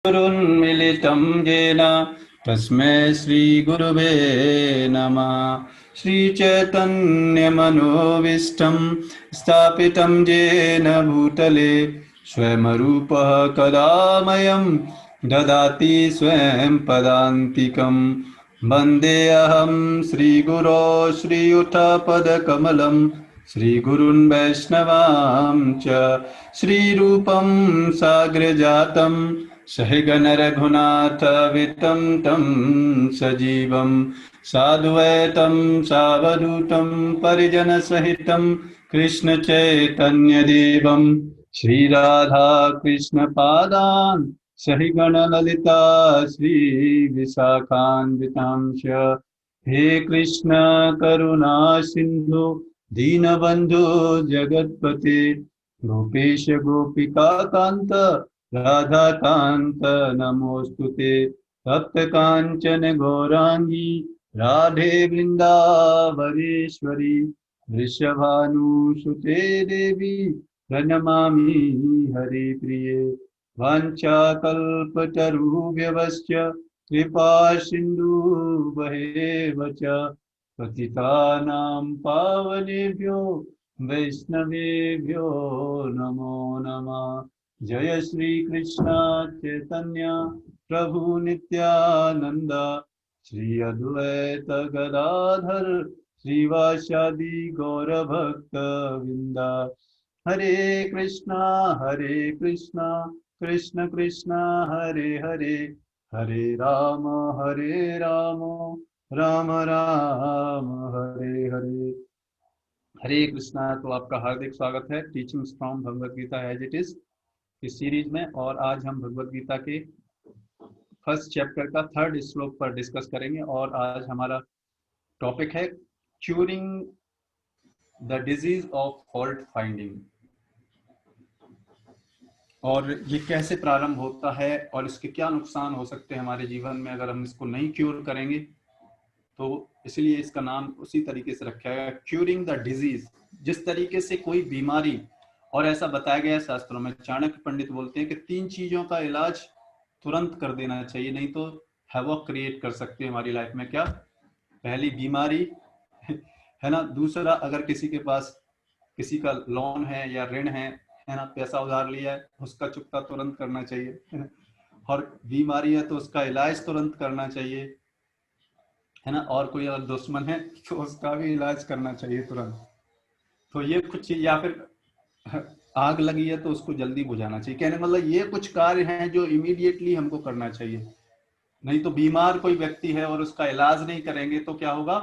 गुरुन्मिलितं येन तस्मै श्रीगुरुवे नमः। श्रीचैतन्यमनोभीष्टं स्थापितं येन भूतले स्वयं रूपः कदा मह्यं ददाति स्वयं पदान्तिकं। वन्देऽहं श्रीगुरो श्रीयुतपदकमलं श्रीगुरुन् वैष्णवां च। श्रीरूपं साग्रजातं सहगण रघुनाथान्वितं तं सजीवं साद्वैतं सावधूतं परिजनसहितं कृष्णचैतन्यदेवं श्रीराधा कृष्णपादान् सहगण ललिता श्रीविशाखान्वितांश्च। हे कृष्ण करुणा सिन्धु दीनबन्धु जगत्पते गोपेश गोपिका कान्त राधा कांत नमोस्तुते। तप्त कांचन गौरांगी राधे वृंदावनेश्वरी वृषभानुसुते देवी प्रणमामि हरिप्रिये। वाञ्छाकल्पतरुभ्यश्च कृपा सिन्धुभ्येव च पतितानां पावनेभ्यो वैष्णवेभ्यो नमो नमः। जय श्री कृष्ण चैतन्य प्रभु नित्यानंद श्री अद्वैत गदाधर श्रीवासादि गौर भक्त वृंदा। हरे कृष्णा कृष्ण कृष्ण हरे हरे, हरे राम राम राम हरे हरे। हरे कृष्णा। तो आपका हार्दिक स्वागत है teachings from Bhagavad Gita as it is इस सीरीज में। और आज हम भगवद गीता के फर्स्ट चैप्टर का 3rd श्लोक पर डिस्कस करेंगे। और आज हमारा टॉपिक है curing the disease of fault finding. और ये कैसे प्रारंभ होता है और इसके क्या नुकसान हो सकते हैं हमारे जीवन में अगर हम इसको नहीं क्यूर करेंगे। तो इसलिए इसका नाम उसी तरीके से रखा गया, क्यूरिंग द डिजीज। जिस तरीके से कोई बीमारी, और ऐसा बताया गया है शास्त्रों में, चाणक्य पंडित बोलते हैं कि 3 चीजों का इलाज तुरंत कर देना चाहिए, नहीं तो हैवॉक क्रिएट कर सकते हैं हमारी लाइफ में। क्या? पहली बीमारी है ना। दूसरा, अगर किसी के पास किसी का लोन है या ऋण है ना, पैसा उधार लिया है, उसका चुकता तुरंत करना चाहिए, है ना। और बीमारी है तो उसका इलाज तुरंत करना चाहिए, है ना। और कोई अगर दुश्मन है तो उसका भी इलाज करना चाहिए तुरंत। तो ये कुछ, या फिर आग लगी है तो उसको जल्दी बुझाना चाहिए। कहने मतलब ये कुछ कार्य हैं जो इमीडिएटली हमको करना चाहिए। नहीं तो बीमार कोई व्यक्ति है और उसका इलाज नहीं करेंगे तो क्या होगा,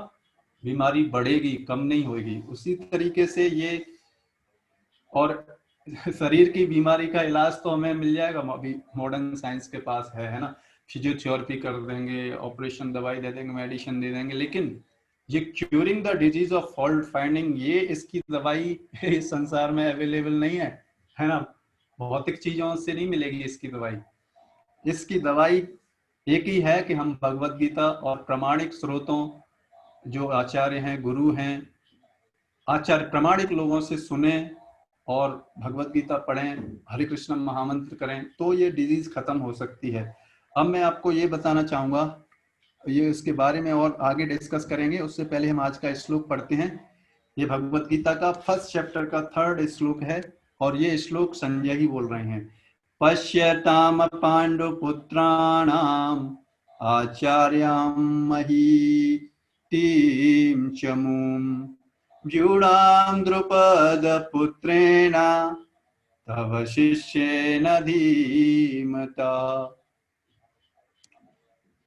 बीमारी बढ़ेगी, कम नहीं होगी। उसी तरीके से ये, और शरीर की बीमारी का इलाज तो हमें मिल जाएगा, अभी मॉडर्न साइंस के पास है ना। फिजियोथेरेपी कर देंगे, ऑपरेशन, दवाई दे देंगे, मेडिसिन दे देंगे। लेकिन ये curing the disease of fault finding, ये इसकी दवाई इस संसार में अवेलेबल नहीं है ना। भौतिक चीजों से नहीं मिलेगी इसकी दवाई। इसकी दवाई एक ही है कि हम भगवत गीता और प्रमाणिक स्रोतों, जो आचार्य हैं, गुरु हैं, आचार्य प्रमाणिक लोगों से सुने और भगवत गीता पढ़ें, हरे कृष्ण महामंत्र करें, तो ये डिजीज खत्म हो सकती है। अब मैं आपको ये बताना चाहूंगा, ये इसके बारे में और आगे डिस्कस करेंगे। उससे पहले हम आज का श्लोक पढ़ते हैं। ये भगवत गीता का फर्स्ट चैप्टर का 3rd श्लोक है और ये श्लोक संजय ही बोल रहे हैं। पश्यताम पांडुपुत्राणाम आचार्याम महीतीम चमूम व्यूढ़ाम द्रुपदपुत्रेण तव शिष्येन धीमता।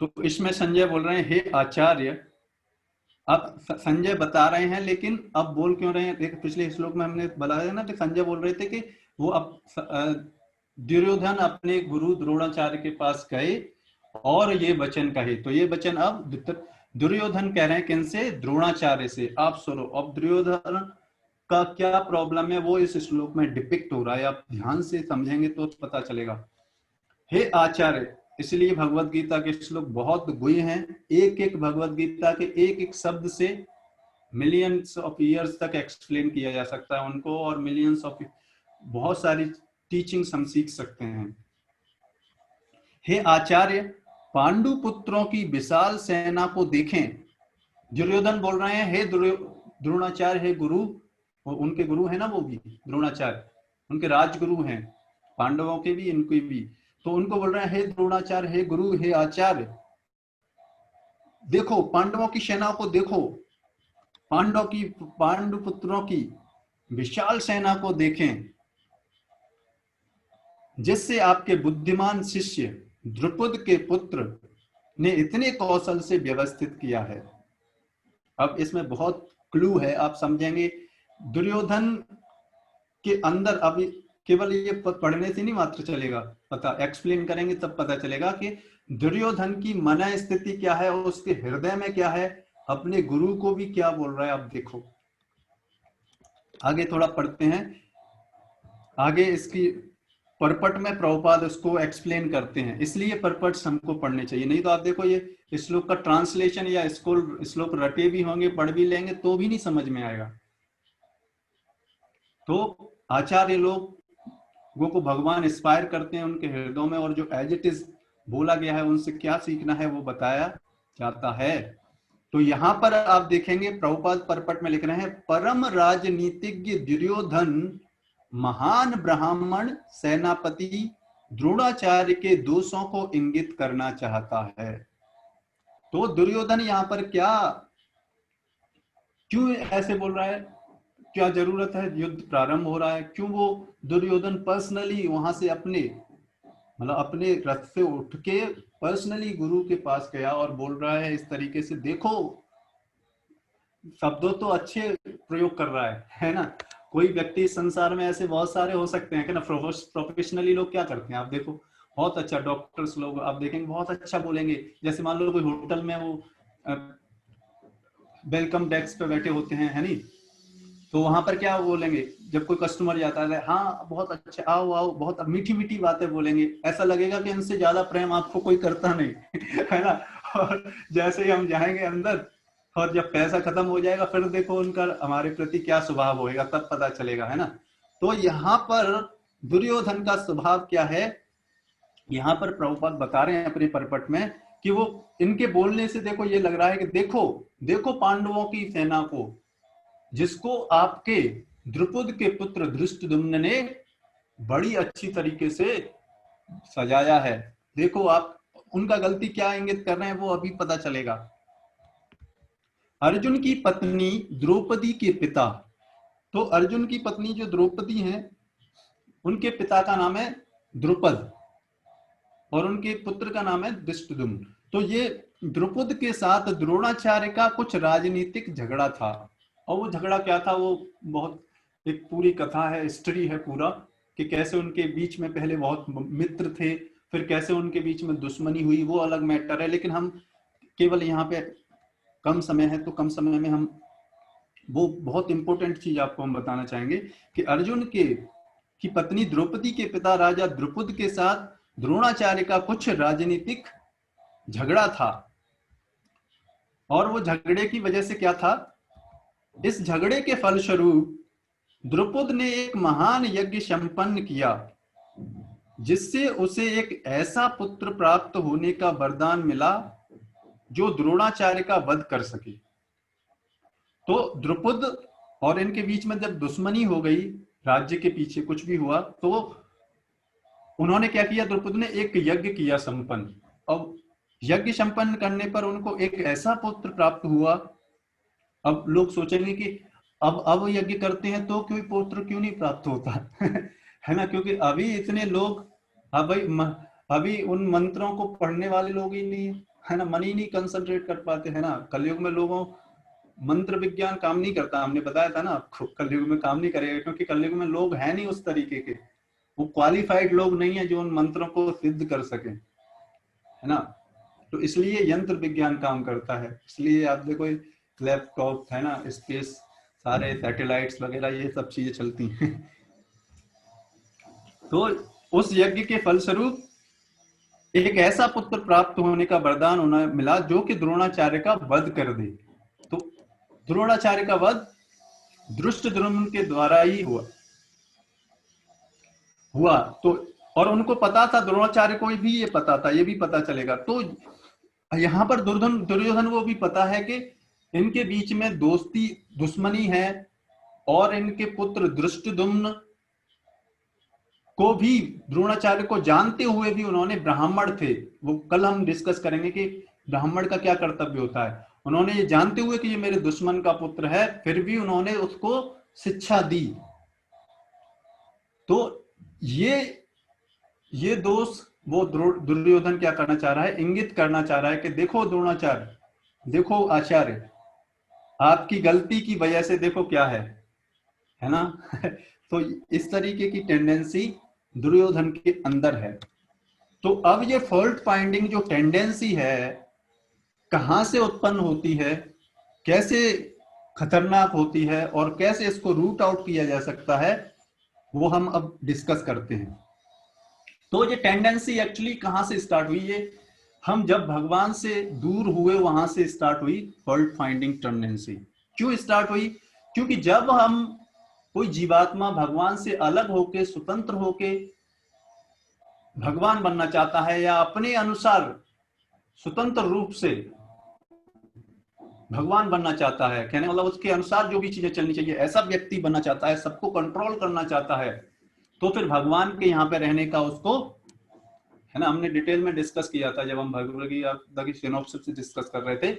तो इसमें संजय बोल रहे हैं, हे आचार्य। अब संजय बता रहे हैं, लेकिन अब बोल क्यों रहे हैं? देखो, पिछले श्लोक में हमने बताया ना कि संजय बोल रहे थे कि वो अब दुर्योधन अपने गुरु द्रोणाचार्य के पास गए और ये वचन कहे। तो ये वचन अब दुर्योधन कह रहे हैं किनसे? द्रोणाचार्य से। आप सुनो, अब दुर्योधन का क्या प्रॉब्लम है वो इस श्लोक में डिपिक्ट हो रहा है। आप ध्यान से समझेंगे तो पता चलेगा। हे आचार्य, इसलिए भगवत गीता के श्लोक बहुत गुह्य हैं। एक एक भगवत गीता के एक एक शब्द से मिलियंस ऑफ ईयर्स तक एक्सप्लेन किया जा सकता है उनको, और मिलियंस ऑफ बहुत सारी टीचिंग्स हम सीख सकते हैं। हे आचार्य, पांडु पुत्रों की विशाल सेना को देखें। दुर्योधन बोल रहे हैं, हे द्रोणाचार्य, हे गुरु, उनके गुरु है ना वो भी द्रोणाचार्य, उनके राजगुरु हैं, पांडवों के भी इनके भी। तो उनको बोल रहे हैं, हे द्रोणाचार्य, हे गुरु, हे आचार्य, देखो पांडवों की सेना को देखो, पांडु पुत्रों की विशाल सेना को देखें, जिससे आपके बुद्धिमान शिष्य द्रुपद के पुत्र ने इतने कौशल से व्यवस्थित किया है। अब इसमें बहुत क्लू है, आप समझेंगे। दुर्योधन के अंदर अभी केवल ये पढ़ने से नहीं मात्र चलेगा, पता एक्सप्लेन करेंगे तब पता चलेगा कि दुर्योधन की मन स्थिति क्या है, उसके हृदय में क्या है, अपने गुरु को भी क्या बोल रहा है। आप देखो आगे थोड़ा पढ़ते हैं, आगे इसकी परपट में प्रभुपाद उसको एक्सप्लेन करते हैं, इसलिए परपट हमको पढ़ने चाहिए। नहीं तो आप देखो ये श्लोक का ट्रांसलेशन या श्लोक रटे भी होंगे, पढ़ भी लेंगे तो भी नहीं समझ में आएगा। तो आचार्य लोगों को भगवान इंस्पायर करते हैं उनके हृदयों में, और जो एज इट इज बोला गया है उनसे क्या सीखना है वो बताया जाता है। तो यहां पर आप देखेंगे प्रभुपाद परपट में लिख रहे हैं, परम राजनीतिज्ञ दुर्योधन महान ब्राह्मण सेनापति द्रोणाचार्य के दोषों को इंगित करना चाहता है। तो दुर्योधन यहां पर क्यों ऐसे बोल रहा है, क्या जरूरत है, युद्ध प्रारंभ हो रहा है, क्यों वो दुर्योधन पर्सनली वहां से अपने रथ से उठ के पर्सनली गुरु के पास गया और बोल रहा है इस तरीके से, देखो शब्दों तो अच्छे प्रयोग कर रहा है ना। कोई व्यक्ति संसार में ऐसे बहुत सारे हो सकते हैं कि ना, प्रोफेशनली लोग क्या करते हैं, आप देखो बहुत अच्छा डॉक्टर्स लोग आप देखेंगे बहुत अच्छा बोलेंगे। जैसे मान लो कोई होटल में वो वेलकम डेस्क पे बैठे होते हैं, है नहीं, तो वहां पर क्या बोलेंगे जब कोई कस्टमर जाता है, हाँ बहुत अच्छा, आओ आओ, बहुत मीठी मीठी बातें बोलेंगे, ऐसा लगेगा कि इनसे ज्यादा प्रेम आपको कोई करता नहीं है ना। और जैसे ही हम जाएंगे अंदर और जब पैसा खत्म हो जाएगा फिर देखो उनका हमारे प्रति क्या स्वभाव होएगा, तब पता चलेगा, है ना। तो यहाँ पर दुर्योधन का स्वभाव क्या है, यहाँ पर प्रभुपाद बता रहे हैं अपने परपट में कि वो इनके बोलने से देखो ये लग रहा है कि देखो देखो पांडवों की सेना को, जिसको आपके द्रुपद के पुत्र धृष्टद्युम्न ने बड़ी अच्छी तरीके से सजाया है। देखो आप उनका गलती क्या इंगित कर रहे हैं वो अभी पता चलेगा। अर्जुन की पत्नी द्रौपदी के पिता, तो अर्जुन की पत्नी जो द्रौपदी हैं उनके पिता का नाम है द्रुपद और उनके पुत्र का नाम है धृष्टद्युम्न। तो ये द्रुपद के साथ द्रोणाचार्य का कुछ राजनीतिक झगड़ा था, और वो झगड़ा क्या था वो बहुत एक पूरी कथा है, हिस्ट्री है पूरा, कि कैसे उनके बीच में पहले बहुत मित्र थे, फिर कैसे उनके बीच में दुश्मनी हुई, वो अलग मैटर है। लेकिन हम केवल यहाँ पे कम समय है तो कम समय में हम वो बहुत इंपॉर्टेंट चीज आपको हम बताना चाहेंगे कि अर्जुन की पत्नी द्रौपदी के पिता राजा द्रुपद के साथ द्रोणाचार्य का कुछ राजनीतिक झगड़ा था। और वो झगड़े की वजह से क्या था, इस झगड़े के फलस्वरूप द्रुपद ने एक महान यज्ञ संपन्न किया, जिससे उसे एक ऐसा पुत्र प्राप्त होने का वरदान मिला जो द्रोणाचार्य का वध कर सके। तो द्रुपद और इनके बीच में जब दुश्मनी हो गई, राज्य के पीछे कुछ भी हुआ, तो उन्होंने क्या किया, द्रुपद ने एक यज्ञ किया संपन्न, और यज्ञ संपन्न करने पर उनको एक ऐसा पुत्र प्राप्त हुआ। अब लोग सोचेंगे कि अब यज्ञ करते हैं तो कोई पुत्र क्यों नहीं प्राप्त होता है ना, क्योंकि अभी इतने लोग अभी उन मंत्रों को पढ़ने वाले लोग ही नहीं है ना, मन ही नहीं कंसंट्रेट कर पाते, है ना। कलयुग में लोगों मंत्र विज्ञान काम नहीं करता, हमने बताया था ना आपको, कलयुग में काम नहीं करेगा, क्योंकि कलयुग में लोग हैं नहीं उस तरीके के, वो क्वालिफाइड लोग नहीं है जो उन मंत्रों को सिद्ध कर सके, है ना। तो इसलिए यंत्र विज्ञान काम करता है, इसलिए आप देखो लैपटॉप है ना, स्पेस सारे सैटेलाइट्स वगैरह ये सब चीजें चलती हैं तो उस यज्ञ के फलस्वरूप एक ऐसा पुत्र प्राप्त होने का वरदान उन्हें मिला जो कि द्रोणाचार्य का वध कर दे। तो द्रोणाचार्य का वध धृष्टद्युम्न के द्वारा ही हुआ। तो और उनको पता था, द्रोणाचार्य को भी ये पता था, ये भी पता चलेगा। तो यहाँ पर दुर्योधन को भी पता है कि इनके बीच में दोस्ती दुश्मनी है, और इनके पुत्र धृष्टद्युम्न को भी, द्रोणाचार्य को जानते हुए भी, उन्होंने, ब्राह्मण थे, वो कल हम डिस्कस करेंगे कि ब्राह्मण का क्या कर्तव्य होता है, उन्होंने ये जानते हुए कि ये मेरे दुश्मन का पुत्र है, फिर भी उन्होंने उसको शिक्षा दी। तो ये दोष वो दुर्योधन क्या करना चाह रहा है, इंगित करना चाह रहा है कि देखो द्रोणाचार्य, देखो आचार्य, आपकी गलती की वजह से देखो क्या है ना। तो इस तरीके की टेंडेंसी दुर्योधन के अंदर है। तो अब ये फॉल्ट फाइंडिंग जो टेंडेंसी है, कहां से उत्पन्न होती है, कैसे खतरनाक होती है, और कैसे इसको रूट आउट किया जा सकता है, वो हम अब डिस्कस करते हैं। तो ये टेंडेंसी एक्चुअली कहां से स्टार्ट हुई, ये हम जब भगवान से दूर हुए वहां से स्टार्ट हुई फॉल्ट फाइंडिंग टेंडेंसी। क्यों स्टार्ट हुई? क्योंकि जब हम, कोई जीवात्मा भगवान से अलग होके, स्वतंत्र होके भगवान बनना चाहता है, या अपने अनुसार स्वतंत्र रूप से भगवान बनना चाहता है, कहने मतलब उसके अनुसार जो भी चीजें चलनी चाहिए, ऐसा व्यक्ति बनना चाहता है, सबको कंट्रोल करना चाहता है, तो फिर भगवान के यहाँ पे रहने का उसको, है ना, हमने डिटेल में डिस्कस किया था जब हम भगवद गीता की सिनॉप्सिस डिस्कस कर रहे थे।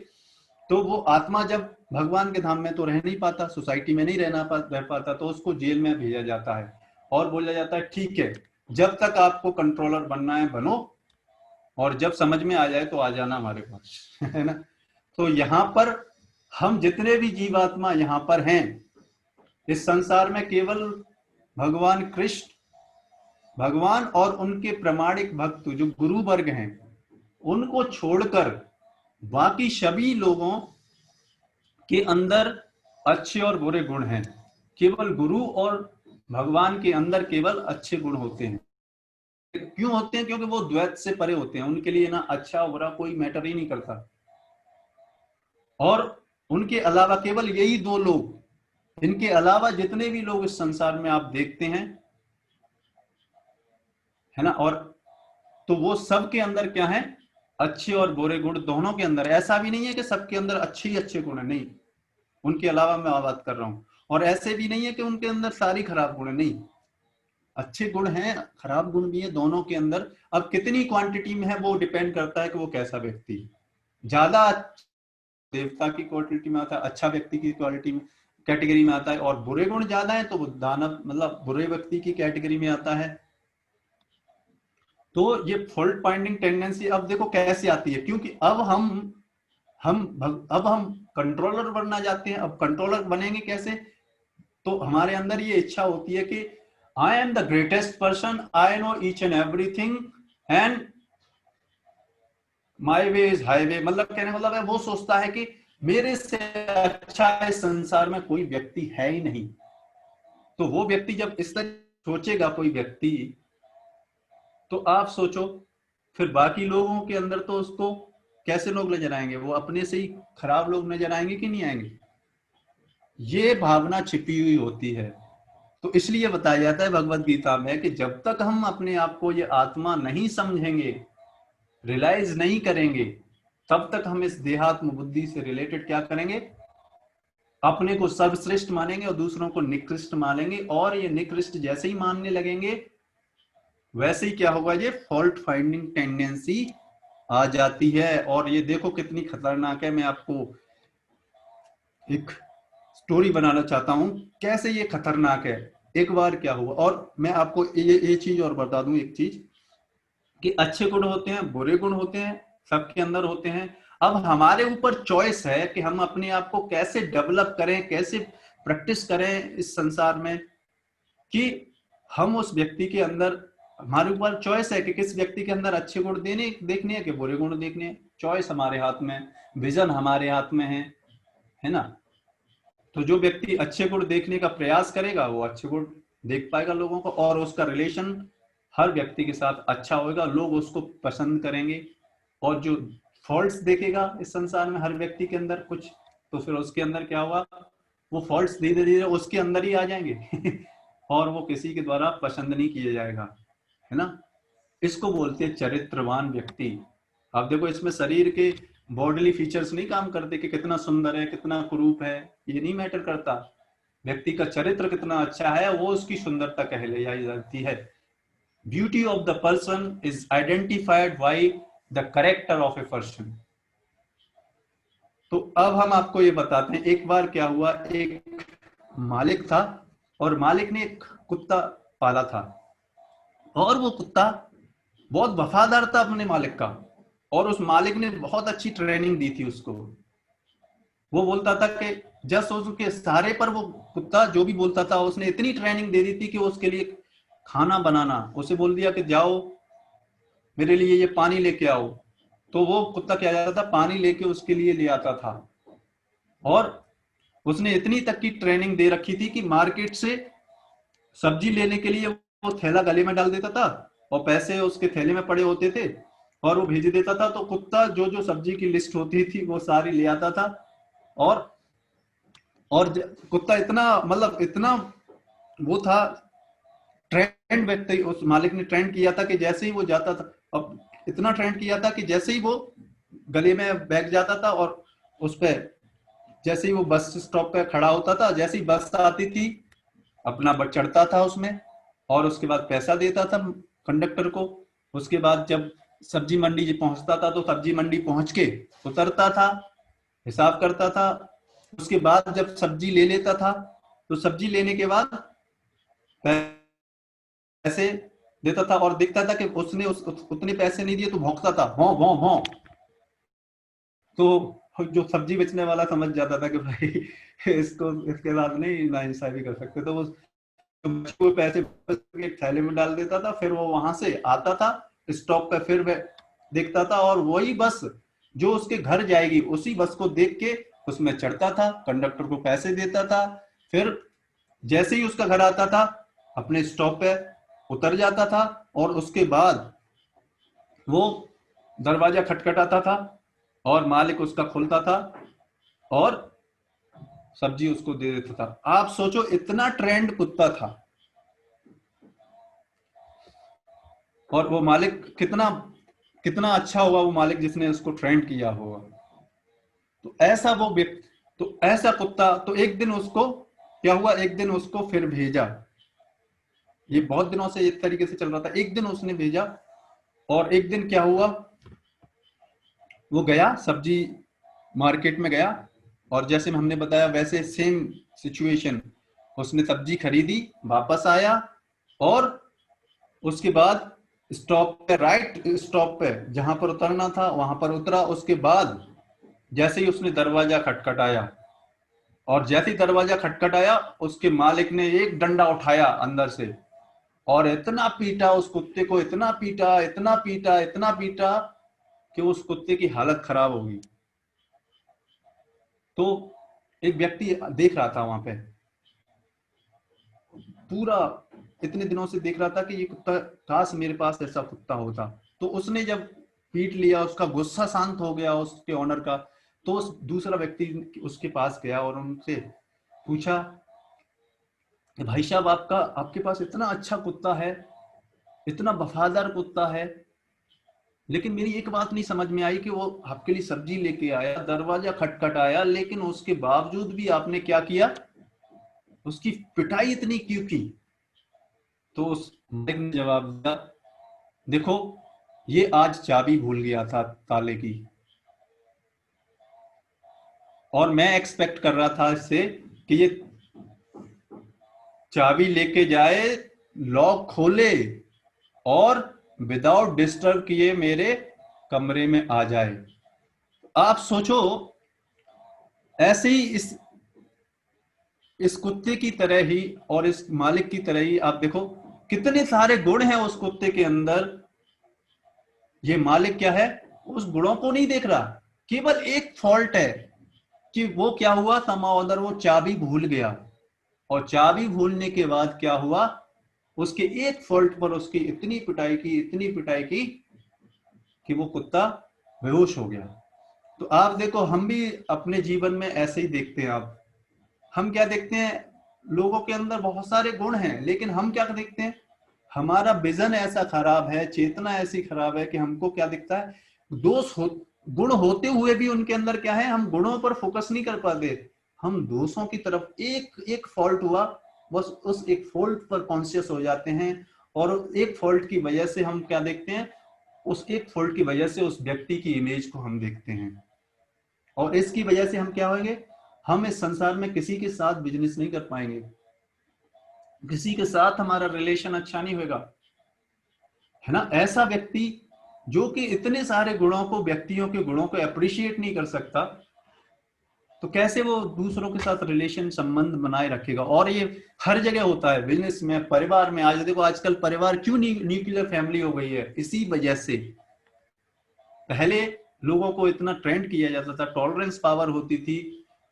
तो वो आत्मा जब भगवान के धाम में तो रह नहीं पाता, सोसाइटी में नहीं रह पाता, तो उसको जेल में भेजा जाता है और बोला जाता है ठीक है, जब तक आपको कंट्रोलर बनना है बनो, और जब समझ में आ जाए तो आ जाना हमारे पास, है ना। तो यहाँ पर हम जितने भी जीवात्मा यहाँ पर हैं इस संसार में, केवल भगवान कृष्ण, भगवान और उनके प्रामाणिक भक्त जो गुरु वर्ग हैं, उनको छोड़कर बाकी सभी लोगों के अंदर अच्छे और बुरे गुण हैं। केवल गुरु और भगवान के अंदर केवल अच्छे गुण होते हैं। क्यों होते हैं? क्योंकि वो द्वैत से परे होते हैं, उनके लिए ना अच्छा बुरा कोई मैटर ही नहीं करता। और उनके अलावा केवल यही दो लोग, इनके अलावा जितने भी लोग इस संसार में आप देखते हैं, है ना, और तो वो सब के अंदर क्या है, अच्छे और बुरे गुण दोनों के अंदर। ऐसा भी नहीं है कि सबके अंदर अच्छे ही अच्छे गुण है, नहीं, उनके अलावा मैं बात कर रहा हूं। और ऐसे भी नहीं है कि उनके अंदर सारी खराब गुण है, नहीं, अच्छे गुण हैं, खराब गुण भी है दोनों के अंदर। अब कितनी क्वांटिटी में है वो डिपेंड करता है कि वो कैसा व्यक्ति है। ज्यादा देवता की क्वालिटी में आता है, अच्छा व्यक्ति की क्वालिटी में कैटेगरी में आता है, और बुरे गुण ज्यादा है तो वो दानव मतलब बुरे व्यक्ति की कैटेगरी में आता है। तो ये फॉल्ट फाइंडिंग टेंडेंसी अब देखो कैसे आती है, क्योंकि अब हम कंट्रोलर बनना चाहते हैं। अब कंट्रोलर बनेंगे कैसे? तो हमारे अंदर ये इच्छा होती है कि I am the greatest person, I know each and everything, and my way is highway. मतलब कहने मतलब है, वो सोचता है कि मेरे से अच्छा इस संसार में कोई व्यक्ति है ही नहीं। तो वो व्यक्ति जब इस तरह सोचेगा कोई व्यक्ति, तो आप सोचो फिर बाकी लोगों के अंदर तो उसको कैसे लोग नजर आएंगे? वो अपने से ही खराब लोग नजर आएंगे कि नहीं आएंगे? ये भावना छिपी हुई होती है। तो इसलिए बताया जाता है भगवत गीता में कि जब तक हम अपने आप को ये आत्मा नहीं समझेंगे, रियलाइज नहीं करेंगे, तब तक हम इस देहात्म बुद्धि से रिलेटेड क्या करेंगे, अपने को सर्वश्रेष्ठ मानेंगे और दूसरों को निकृष्ट मानेंगे। और ये निकृष्ट जैसे ही मानने लगेंगे, वैसे ही क्या होगा, ये फॉल्ट फाइंडिंग टेंडेंसी आ जाती है। और ये देखो कितनी खतरनाक है। मैं आपको एक स्टोरी बनाना चाहता हूं कैसे ये खतरनाक है। एक बार क्या हुआ, और मैं आपको ये चीज और बता दूं, एक चीज कि अच्छे गुण होते हैं, बुरे गुण होते हैं, सबके अंदर होते हैं। अब हमारे ऊपर चॉइस है कि हम अपने आप को कैसे डेवलप करें, कैसे प्रैक्टिस करें इस संसार में, कि हम उस व्यक्ति के अंदर, हमारे ऊपर चॉइस है कि किस व्यक्ति के अंदर अच्छे गुण देखने हैं कि बुरे गुण देखने हैं। चॉइस हमारे हाथ में, विजन हमारे हाथ में है ना। तो जो व्यक्ति अच्छे गुण देखने का प्रयास करेगा वो अच्छे गुण देख पाएगा लोगों को, और उसका रिलेशन हर व्यक्ति के साथ अच्छा होगा, लोग उसको पसंद करेंगे। और जो फॉल्ट्स देखेगा इस संसार में हर व्यक्ति के अंदर कुछ, तो फिर उसके अंदर क्या होगा, वो फॉल्ट्स धीरे धीरे उसके अंदर ही आ जाएंगे और वो किसी के द्वारा पसंद नहीं किया जाएगा, है ना। इसको बोलते हैं चरित्रवान व्यक्ति। आप देखो इसमें शरीर के बॉडीली फीचर्स नहीं काम करते कि कितना सुंदर है, कितना कुरूप है, ये नहीं मैटर करता। व्यक्ति का चरित्र कितना अच्छा है वो उसकी सुंदरता कहलाई जाती है। Beauty of the person is identified by the character of a person. तो अब हम आपको ये बताते हैं, एक बार क्या हुआ, एक मालिक था और मालिक ने एक कुत्ता पाला था और वो कुत्ता बहुत वफादार था अपने मालिक का, और उस मालिक ने बहुत अच्छी ट्रेनिंग दी थी उसको। वो बोलता था कि जस्ट उसके सहारे पर वो कुत्ता जो भी बोलता था, उसने इतनी ट्रेनिंग दे दी थी कि उसके लिए खाना बनाना, उसे बोल दिया कि जाओ मेरे लिए ये पानी लेके आओ, तो वो कुत्ता क्या जाता था पानी लेके उसके लिए ले आता था। और उसने इतनी तक की ट्रेनिंग दे रखी थी कि मार्केट से सब्जी लेने के लिए वो थैला गले में डाल देता था और पैसे उसके थैले में पड़े होते थे और वो भेज देता था। तो कुत्ता जो जो सब्जी की लिस्ट होती थी वो सारी ले आता था। और कुत्ता इतना मतलब इतना वो था, ट्रेंड व्यक्ति, उस मालिक ने ट्रेंड किया था कि जैसे ही वो जाता था, अब इतना ट्रेंड किया था कि जैसे ही वो गले में बैठ जाता था और उस पे जैसे ही वो बस स्टॉप पे खड़ा होता था, जैसे ही बस आती थी अपना चढ़ता था उसमें और उसके बाद पैसा देता था कंडक्टर को। उसके बाद जब सब्जी मंडी पहुंचता था तो सब्जी मंडी पहुंच के उतरता था, हिसाब करता था। उसके बाद जब सब्जी ले लेता था तो सब्जी लेने के बाद पैसे देता था और देखता था कि उसने उतने पैसे नहीं दिए तो भौंकता था, भौं भौं भौं। तो जो सब्जी बेचने वाला समझ जाता था कि भाई इसको इसके साथ नहीं नाइंसाफी कर सकते, तो वो पैसे एक थैले में डाल देता था। फिर वो वहां से आता था स्टॉप पे, फिर देखता था और वही बस जो उसके घर जाएगी उसी बस को देख के उसमें चढ़ता था, कंडक्टर को पैसे देता था। फिर जैसे ही उसका घर आता था अपने स्टॉप पे उतर जाता था और उसके बाद वो दरवाजा खटखटाता था और मालिक उसका खुलता था और सब्जी उसको दे देता था। आप सोचो इतना ट्रेंड कुत्ता था और वो मालिक कितना कितना अच्छा होगा, वो मालिक जिसने उसको ट्रेंड किया होगा। तो ऐसा वो व्यक्ति, तो ऐसा कुत्ता, तो एक दिन उसको क्या हुआ, एक दिन उसको फिर भेजा। ये बहुत दिनों से इस तरीके से चल रहा था, एक दिन उसने भेजा और एक दिन क्या हुआ, वो गया सब्जी मार्केट में गया और जैसे हमने बताया वैसे सेम सिचुएशन, उसने सब्जी खरीदी, वापस आया और उसके बाद स्टॉप पे, राइट स्टॉप पे जहां पर उतरना था वहां पर उतरा। उसके बाद जैसे ही उसने दरवाजा खटखटाया और जैसे ही दरवाजा खटखटाया उसके मालिक ने एक डंडा उठाया अंदर से और इतना पीटा उस कुत्ते को, इतना पीटा इतना पीटा इतना पीटा कि उस कुत्ते की हालत खराब हो गई। तो एक व्यक्ति देख रहा था वहां पे, पूरा इतने दिनों से देख रहा था कि ये कुत्ता, काश मेरे पास ऐसा कुत्ता होता। तो उसने जब पीट लिया, उसका गुस्सा शांत हो गया उसके ऑनर का, तो उस दूसरा व्यक्ति उसके पास गया और उनसे पूछा, भाई साहब आपके पास इतना अच्छा कुत्ता है, इतना वफादार कुत्ता है, लेकिन मेरी एक बात नहीं समझ में आई कि वो आपके लिए सब्जी लेके आया, दरवाजा खटखटाया, लेकिन उसके बावजूद भी आपने क्या किया, उसकी पिटाई इतनी क्यों की। तो उस मालिक ने जवाब दिया, देखो ये आज चाबी भूल गया था ताले की और मैं एक्सपेक्ट कर रहा था इससे कि ये चाबी लेके जाए, लॉक खोले और विदाउट डिस्टर्ब किए मेरे कमरे में आ जाए। आप सोचो ऐसे ही इस कुत्ते की तरह ही और इस मालिक की तरह ही आप देखो कितने सारे गुण हैं उस कुत्ते के अंदर। ये मालिक क्या है, उस गुणों को नहीं देख रहा, केवल एक फॉल्ट है कि वो क्या हुआ, समाउदर वो चाबी भूल गया और चाबी भूलने के बाद क्या हुआ, उसके एक फॉल्ट पर उसकी इतनी पिटाई की, इतनी पिटाई की कि वो कुत्ता बेहोश हो गया। तो आप देखो हम भी अपने जीवन में ऐसे ही देखते हैं। आप हम क्या देखते हैं, लोगों के अंदर बहुत सारे गुण हैं लेकिन हम क्या देखते हैं, हमारा विजन ऐसा खराब है, चेतना ऐसी खराब है कि हमको क्या दिखता है, गुण होते हुए भी उनके अंदर क्या है, हम गुणों पर फोकस नहीं कर पाते, हम दोषों की तरफ, एक एक फॉल्ट हुआ बस उस एक फॉल्ट पर कॉन्शियस हो जाते हैं, और एक फॉल्ट की वजह से हम क्या देखते हैं, उस एक फॉल्ट की वजह से उस व्यक्ति की इमेज को हम देखते हैं, और इसकी वजह से हम क्या होंगे, हम इस संसार में किसी के साथ बिजनेस नहीं कर पाएंगे, किसी के साथ हमारा रिलेशन अच्छा नहीं होगा, है ना। ऐसा व्यक्ति जो कि इतने सारे गुणों को, व्यक्तियों के गुणों को अप्रिशिएट नहीं कर सकता, तो कैसे वो दूसरों के साथ रिलेशन, संबंध बनाए रखेगा। और ये हर जगह होता है, बिजनेस में, परिवार में। आज देखो आजकल परिवार क्यों न्यूक्लियर फैमिली हो गई है, इसी वजह से। पहले लोगों को इतना ट्रेंड किया जाता था, टॉलरेंस पावर होती थी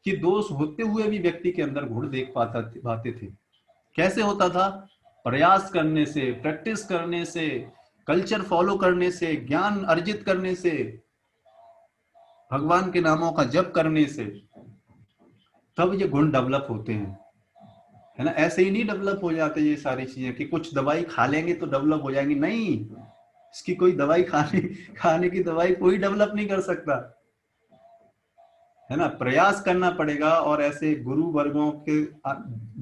कि दोष होते हुए भी व्यक्ति के अंदर गुण देख पाते थे। कैसे होता था, प्रयास करने से, प्रैक्टिस करने से, कल्चर फॉलो करने से, ज्ञान अर्जित करने से, भगवान के नामों का जप करने से, तब ये गुण डेवलप होते हैं, है ना। ऐसे ही नहीं डेवलप हो जाते ये सारी चीजें कि कुछ दवाई खा लेंगे तो डेवलप हो जाएंगी, नहीं। इसकी कोई दवाई खाने की दवाई कोई डेवलप नहीं कर सकता, है ना। प्रयास करना पड़ेगा, और ऐसे गुरु वर्गों के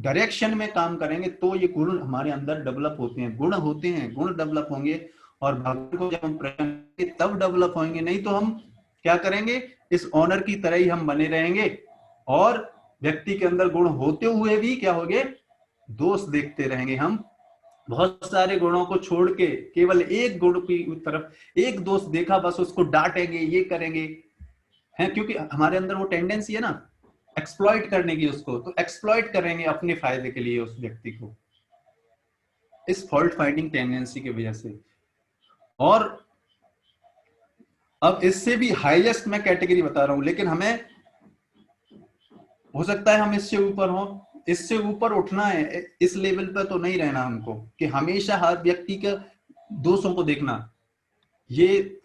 डायरेक्शन में काम करेंगे तो ये गुण हमारे अंदर डेवलप होते हैं, गुण होते हैं, गुण डेवलप होंगे, और भगवान को जब हम करेंगे तब डेवलप होंगे। नहीं तो हम क्या करेंगे, इस ऑनर की तरह ही हम बने रहेंगे, और व्यक्ति के अंदर गुण होते हुए भी क्या होंगे, दोष देखते रहेंगे। हम बहुत सारे गुणों को छोड़ के केवल एक गुण की तरफ, एक दोष देखा बस उसको डांटेंगे, ये करेंगे, है, क्योंकि हमारे अंदर वो टेंडेंसी है ना एक्सप्लॉइट करने की, उसको तो एक्सप्लॉइट करेंगे अपने फायदे के लिए उस व्यक्ति को, इस फॉल्ट फाइंडिंग टेंडेंसी की वजह से। और अब इससे भी हाईएस्ट मैं कैटेगरी बता रहा हूं, लेकिन हमें हो सकता है हम इससे ऊपर हो, इससे ऊपर उठना है, इस लेवल पर तो नहीं रहना हमको कि हमेशा हर व्यक्ति के दोषों को देखना। ये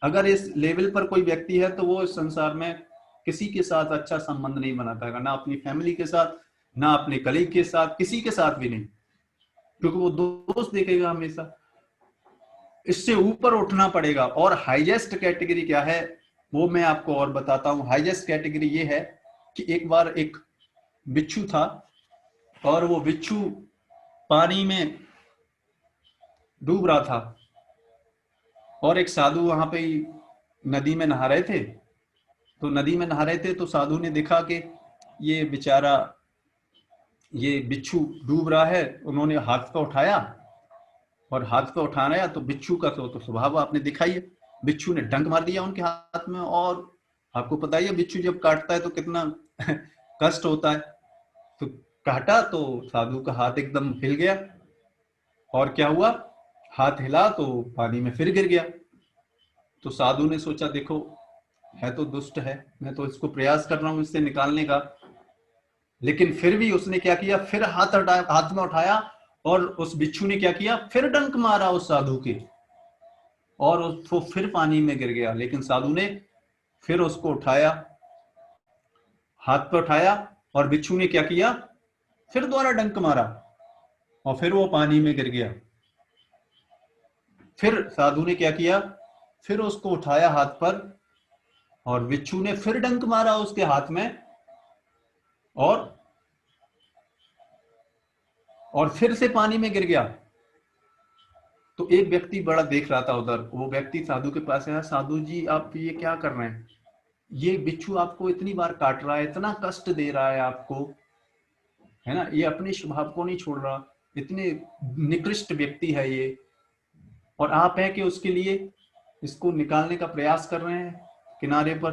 अगर इस लेवल पर कोई व्यक्ति है तो वो इस संसार में किसी के साथ अच्छा संबंध नहीं बना पाएगा, ना अपनी फैमिली के साथ, ना अपने कलीग के साथ, किसी के साथ भी नहीं, क्योंकि वो दोष देखेगा हमेशा। इससे ऊपर उठना पड़ेगा। और हाईएस्ट कैटेगरी क्या है वो मैं आपको और बताता हूं। हाईएस्ट कैटेगरी ये है कि एक बार एक बिच्छू था, और वो बिच्छू पानी में डूब रहा था, और एक साधु वहां पे नदी में नहा रहे थे। तो नदी में नहा रहे थे तो साधु ने देखा कि ये बेचारा, ये बिच्छू डूब रहा है। उन्होंने हाथ पे उठाया, और हाथ पे उठाया तो बिच्छू का तो स्वभाव आपने देखा ही है, बिच्छू ने डंक मार दिया उनके हाथ में। और आपको पता ही है बिच्छू जब काटता है तो कितना कष्ट होता है। तो काटा तो साधु का हाथ एकदम हिल गया, और क्या हुआ, हाथ हिला तो पानी में फिर गिर गया। तो साधु ने सोचा देखो है तो दुष्ट है, मैं तो इसको प्रयास कर रहा हूं इससे निकालने का, लेकिन फिर भी उसने क्या किया, फिर हाथ में उठाया, और उस बिच्छू ने क्या किया, फिर डंक मारा उस साधु के, और वो फिर पानी में गिर गया। लेकिन साधु ने फिर उसको उठाया, हाथ पे उठाया, और बिच्छू ने क्या किया, फिर दोबारा डंक मारा, और फिर वो पानी में गिर गया। फिर साधु ने क्या किया, फिर उसको उठाया हाथ पर, और बिच्छू ने फिर डंक मारा उसके हाथ में, और फिर से पानी में गिर गया। तो एक व्यक्ति बड़ा देख रहा था उधर, वो व्यक्ति साधु के पास आया, साधु जी आप ये क्या कर रहे हैं, ये बिच्छू आपको इतनी बार काट रहा है, इतना कष्ट दे रहा है आपको, है ना, ये अपने स्वभाव को नहीं छोड़ रहा, इतने निकृष्ट व्यक्ति है ये, और आप है कि उसके लिए इसको निकालने का प्रयास कर रहे हैं किनारे पर।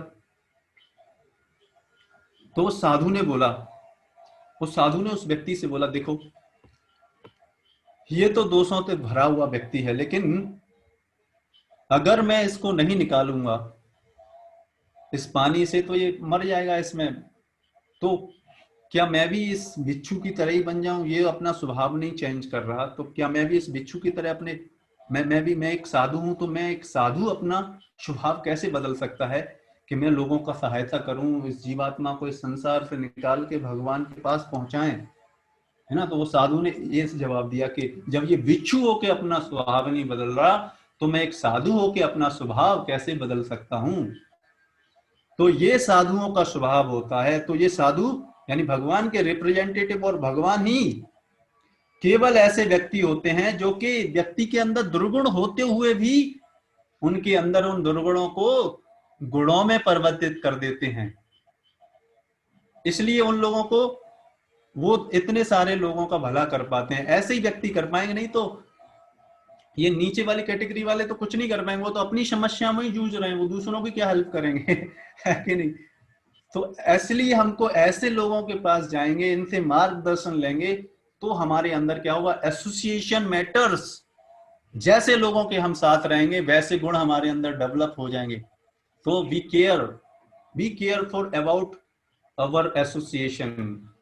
तो उस साधु ने बोला, उस साधु ने उस व्यक्ति से बोला देखो ये तो दोषों से भरा हुआ व्यक्ति है, लेकिन अगर मैं इसको नहीं निकालूंगा इस पानी से तो ये मर जाएगा इसमें। तो क्या मैं भी इस बिच्छू की तरह ही बन जाऊं, ये अपना स्वभाव नहीं चेंज कर रहा, तो क्या मैं भी इस बिच्छू की तरह अपने, मैं एक साधु हूं, तो मैं एक साधु अपना स्वभाव कैसे बदल सकता है कि मैं लोगों का सहायता करूं, इस जीवात्मा को इस संसार से निकाल के भगवान के पास पहुंचाएं, है ना। तो वो साधु ने ये जवाब दिया कि जब ये बिच्छू होके अपना स्वभाव नहीं बदल रहा, तो मैं एक साधु होके अपना स्वभाव कैसे बदल सकता हूं। तो ये साधुओं का स्वभाव होता है। तो ये साधु यानी भगवान के रिप्रेजेंटेटिव, और भगवान ही केवल ऐसे व्यक्ति होते हैं जो कि व्यक्ति के अंदर दुर्गुण होते हुए भी उनके अंदर उन दुर्गुणों को गुणों में परिवर्तित कर देते हैं। इसलिए उन लोगों को वो इतने सारे लोगों का भला कर पाते हैं। ऐसे ही व्यक्ति कर पाएंगे, नहीं तो ये नीचे वाली कैटेगरी वाले तो कुछ नहीं कर पाएंगे। वो तो अपनी समस्या में ही जूझ रहे हैं, वो दूसरों की क्या हेल्प करेंगे है कि नहीं। तो इसलिए हमको ऐसे लोगों के पास जाएंगे, इनसे मार्गदर्शन लेंगे, तो हमारे अंदर क्या होगा, एसोसिएशन मैटर्स। जैसे लोगों के हम साथ रहेंगे वैसे गुण हमारे अंदर डेवलप हो जाएंगे। तो be care for about our association.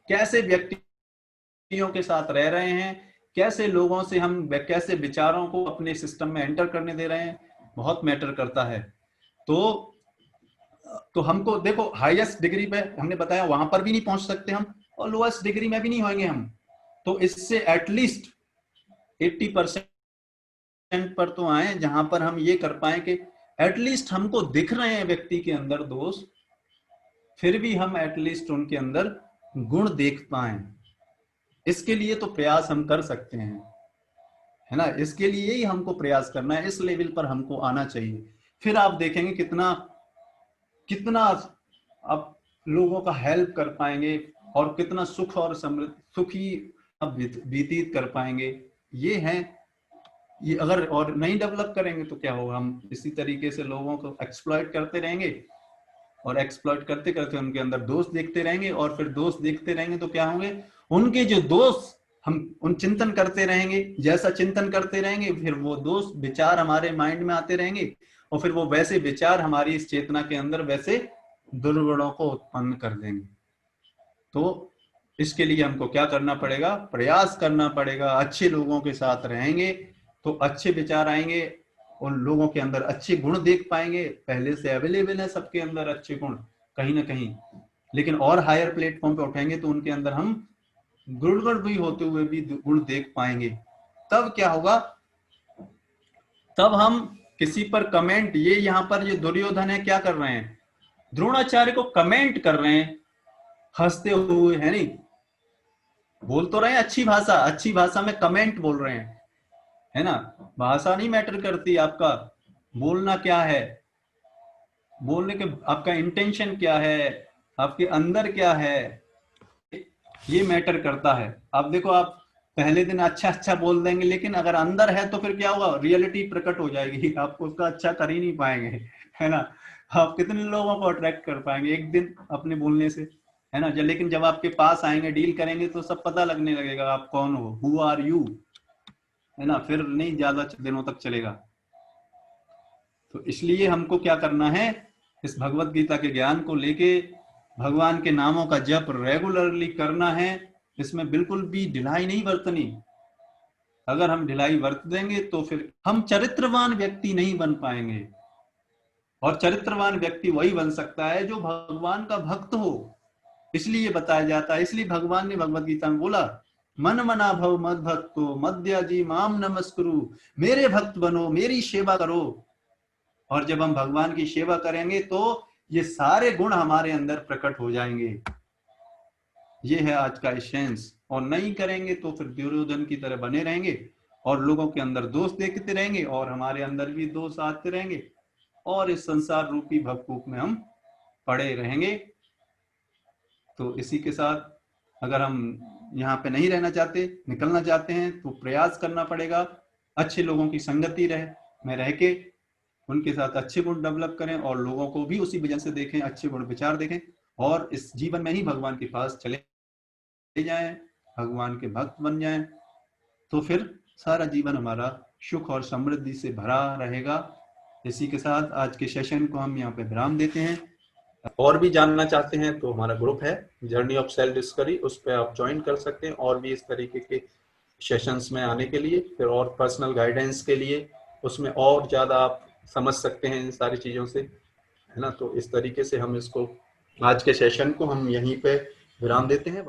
कैसे व्यक्तियों के साथ रह रहे हैं, कैसे लोगों से हम कैसे विचारों को अपने सिस्टम में एंटर करने दे रहे हैं, बहुत मैटर करता है। तो हमको देखो, हाईएस्ट डिग्री पे हमने बताया वहां पर भी नहीं पहुंच सकते हम, और लोएस्ट डिग्री में भी नहीं होंगे हम। तो इससे एटलीस्ट 80% पर तो आए जहां पर हम ये कर पाए कि एटलीस्ट हमको दिख रहे हैं व्यक्ति के अंदर दोष, फिर भी हम एटलीस्ट उनके अंदर गुण देख पाए। इसके लिए तो प्रयास हम कर सकते हैं, है ना। इसके लिए ही हमको प्रयास करना है, इस लेवल पर हमको आना चाहिए। फिर आप देखेंगे कितना कितना आप लोगों का हेल्प कर पाएंगे, और कितना सुख और समृद्ध सुखी व्यतीत कर पाएंगे। ये है, ये अगर और नहीं डेवलप करेंगे तो क्या होगा, हम इसी तरीके से लोगों को एक्सप्लॉइट करते रहेंगे, और एक्सप्लॉइट करते करते उनके अंदर दोष देखते रहेंगे, और फिर दोष देखते रहेंगे तो क्या होंगे, उनके जो दोष हम उन चिंतन करते रहेंगे, जैसा चिंतन करते रहेंगे फिर वो दोष विचार हमारे माइंड में आते रहेंगे, और फिर वो वैसे विचार हमारी इस चेतना के अंदर वैसे दुर्गुणों को उत्पन्न कर देंगे। तो इसके लिए हमको क्या करना पड़ेगा, प्रयास करना पड़ेगा। अच्छे लोगों के साथ रहेंगे तो अच्छे विचार आएंगे, उन लोगों के अंदर अच्छे गुण देख पाएंगे। पहले से अवेलेबल है सबके अंदर अच्छे गुण कहीं ना कहीं, लेकिन और हायर प्लेटफॉर्म पे उठाएंगे तो उनके अंदर हम गुण भी होते हुए भी गुण देख पाएंगे। तब क्या होगा, तब हम किसी पर कमेंट, ये यहाँ पर ये दुर्योधन है क्या कर रहे हैं, द्रोणाचार्य को कमेंट कर रहे हैं हंसते हुए, है नहीं, बोल तो रहे हैं अच्छी भाषा में कमेंट बोल रहे हैं, है ना। भाषा नहीं मैटर करती, आपका बोलना क्या है, बोलने के आपका इंटेंशन क्या है, आपके अंदर क्या है, ये मैटर करता है। आप देखो, आप पहले दिन अच्छा बोल देंगे, लेकिन अगर अंदर है तो फिर क्या होगा, रियलिटी प्रकट हो जाएगी, आपको उसका अच्छा कर ही नहीं पाएंगे, है ना। आप कितने लोगों को अट्रैक्ट कर पाएंगे एक दिन अपने बोलने से, है ना। लेकिन जब आपके पास आएंगे, डील करेंगे, तो सब पता लगने लगेगा आप कौन हो, हु आर यू, है ना। फिर नहीं ज्यादा दिनों तक चलेगा। तो इसलिए हमको क्या करना है, इस भगवत गीता के ज्ञान को लेके भगवान के नामों का जप रेगुलरली करना है। इसमें बिल्कुल भी ढिलाई नहीं बरतनी। अगर हम ढिलाई बरत देंगे तो फिर हम चरित्रवान व्यक्ति नहीं बन पाएंगे, और चरित्रवान व्यक्ति वही बन सकता है जो भगवान का भक्त हो। इसलिए बताया जाता है, इसलिए भगवान ने भगवत गीता में बोला, मन मना भव मद भक्तो मध्य जी माम नमस्कुरु, मेरे भक्त बनो, मेरी सेवा करो। और जब हम भगवान की सेवा करेंगे तो ये सारे गुण हमारे अंदर प्रकट हो जाएंगे। ये है आज का एसेंस। और नहीं करेंगे तो फिर दुर्योधन की तरह बने रहेंगे, और लोगों के अंदर दोष देखते रहेंगे, और हमारे अंदर भी दोष आते रहेंगे, और इस संसार रूपी भवकूप में हम पड़े रहेंगे। तो इसी के साथ अगर हम यहाँ पे नहीं रहना चाहते, निकलना चाहते हैं, तो प्रयास करना पड़ेगा। अच्छे लोगों की संगति में रह के उनके साथ अच्छे गुण डेवलप करें, और लोगों को भी उसी वजह से देखें, अच्छे गुण विचार देखें, और इस जीवन में ही भगवान के पास चले जाएं, भगवान के भक्त बन जाएं। तो फिर सारा जीवन हमारा सुख और समृद्धि से भरा रहेगा। इसी के साथ आज के सेशन को हम यहाँ पे विराम देते हैं। और भी जानना चाहते हैं तो हमारा ग्रुप है जर्नी ऑफ सेल्फ डिस्कवरी, उस पर आप ज्वाइन कर सकते हैं, और भी इस तरीके के सेशंस में आने के लिए, फिर और पर्सनल गाइडेंस के लिए, उसमें और ज्यादा आप समझ सकते हैं इन सारी चीजों से, है ना। तो इस तरीके से हम इसको, आज के सेशन को हम यहीं पे विराम देते हैं।